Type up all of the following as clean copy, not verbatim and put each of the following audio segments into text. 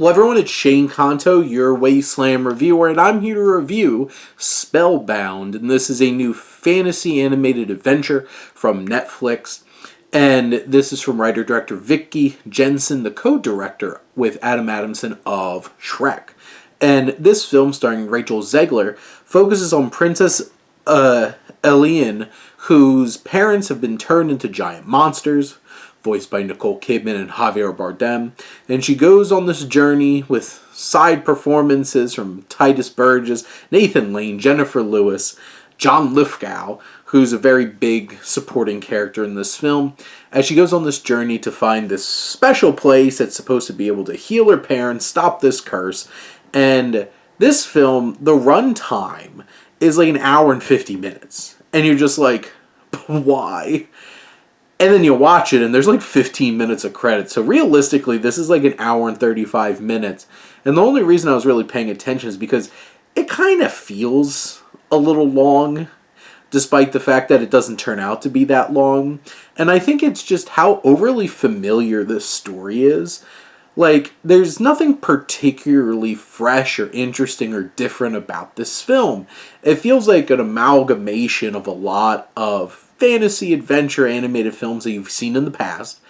Well, everyone, it's Shane Kanto, your Wasteland reviewer, and I'm here to review Spellbound. And this is a new fantasy animated adventure from Netflix. And this is from writer-director Vicky Jensen, the co-director with Adam Adamson of Shrek. And this film, starring Rachel Zegler, focuses on Princess Ellian, whose parents have been turned into giant monsters, voiced by Nicole Kidman and Javier Bardem, and she goes on this journey with side performances from Titus Burgess, Nathan Lane, Jennifer Lewis, John Lithgow, who's a very big supporting character in this film, as she goes on this journey to find this special place that's supposed to be able to heal her parents, stop this curse. And this film, the runtime is like an hour and 50 minutes. And you're just like, why? And then you watch it, and there's like 15 minutes of credits. So realistically, this is like an hour and 35 minutes. And the only reason I was really paying attention is because it kind of feels a little long, despite the fact that it doesn't turn out to be that long. And I think it's just how overly familiar this story is. Like, there's nothing particularly fresh or interesting or different about this film. It feels like an amalgamation of a lot of fantasy adventure animated films that you've seen in the past.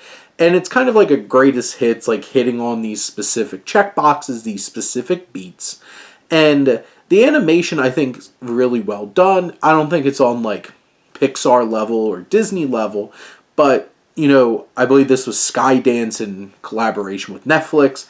And it's kind of like a greatest hits, like hitting on these specific checkboxes, these specific beats. And the animation, I think, is really well done. I don't think it's on, like, Pixar level or Disney level, but you know, I believe this was Skydance in collaboration with Netflix.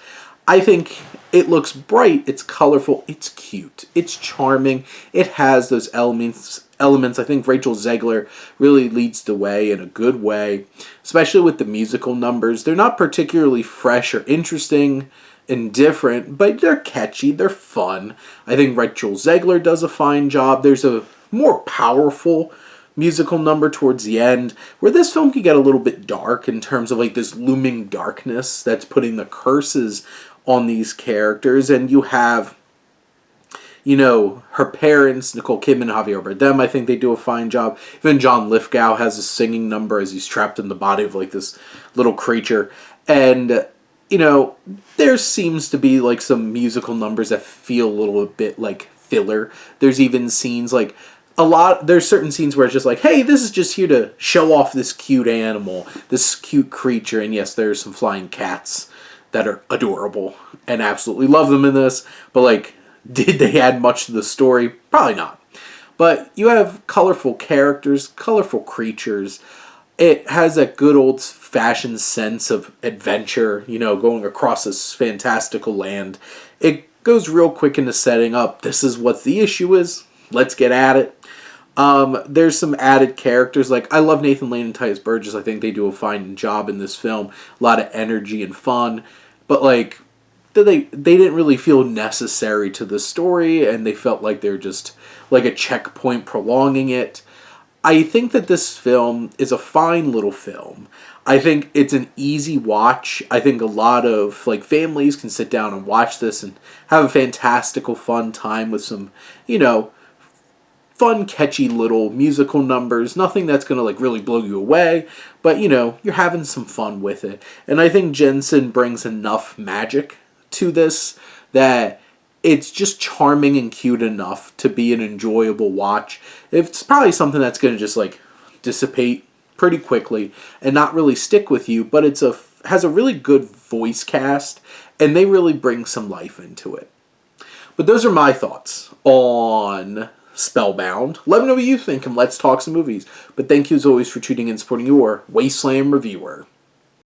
I think it looks bright, it's colorful, it's cute, it's charming, it has those elements. I think Rachel Zegler really leads the way in a good way, especially with the musical numbers. They're not particularly fresh or interesting and different, but they're catchy, they're fun. I think Rachel Zegler does a fine job. There's a more powerful musical number towards the end, where this film can get a little bit dark in terms of like this looming darkness that's putting the curses on these characters. And you have, you know, her parents, Nicole Kidman and Javier Bardem, I think they do a fine job. Even John Lithgow has a singing number as he's trapped in the body of like this little creature. And you know, there seems to be like some musical numbers that feel a little bit like filler. There's even scenes like there's certain scenes where it's just like, hey, this is just here to show off this cute animal, this cute creature. And yes, there's some flying cats that are adorable and absolutely love them in this. But like, did they add much to the story? Probably not. But you have colorful characters, colorful creatures. It has that good old-fashioned sense of adventure, you know, going across this fantastical land. It goes real quick into setting up, this is what the issue is. Let's get at it. There's some added characters. Like, I love Nathan Lane and Titus Burgess. I think they do a fine job in this film. A lot of energy and fun. But, like, they didn't really feel necessary to the story, and they felt like they're just like a checkpoint prolonging it. I think that this film is a fine little film. I think it's an easy watch. I think a lot of like families can sit down and watch this and have a fantastical fun time with some, you know, fun, catchy little musical numbers. Nothing that's going to like really blow you away, but you know, you're having some fun with it. And I think Jensen brings enough magic to this that it's just charming and cute enough to be an enjoyable watch. It's probably something that's going to just like dissipate pretty quickly and not really stick with you, but has a really good voice cast and they really bring some life into it. But those are my thoughts on Spellbound. Let me know what you think and let's talk some movies. But thank you as always for tuning in and supporting your Wasteland reviewer.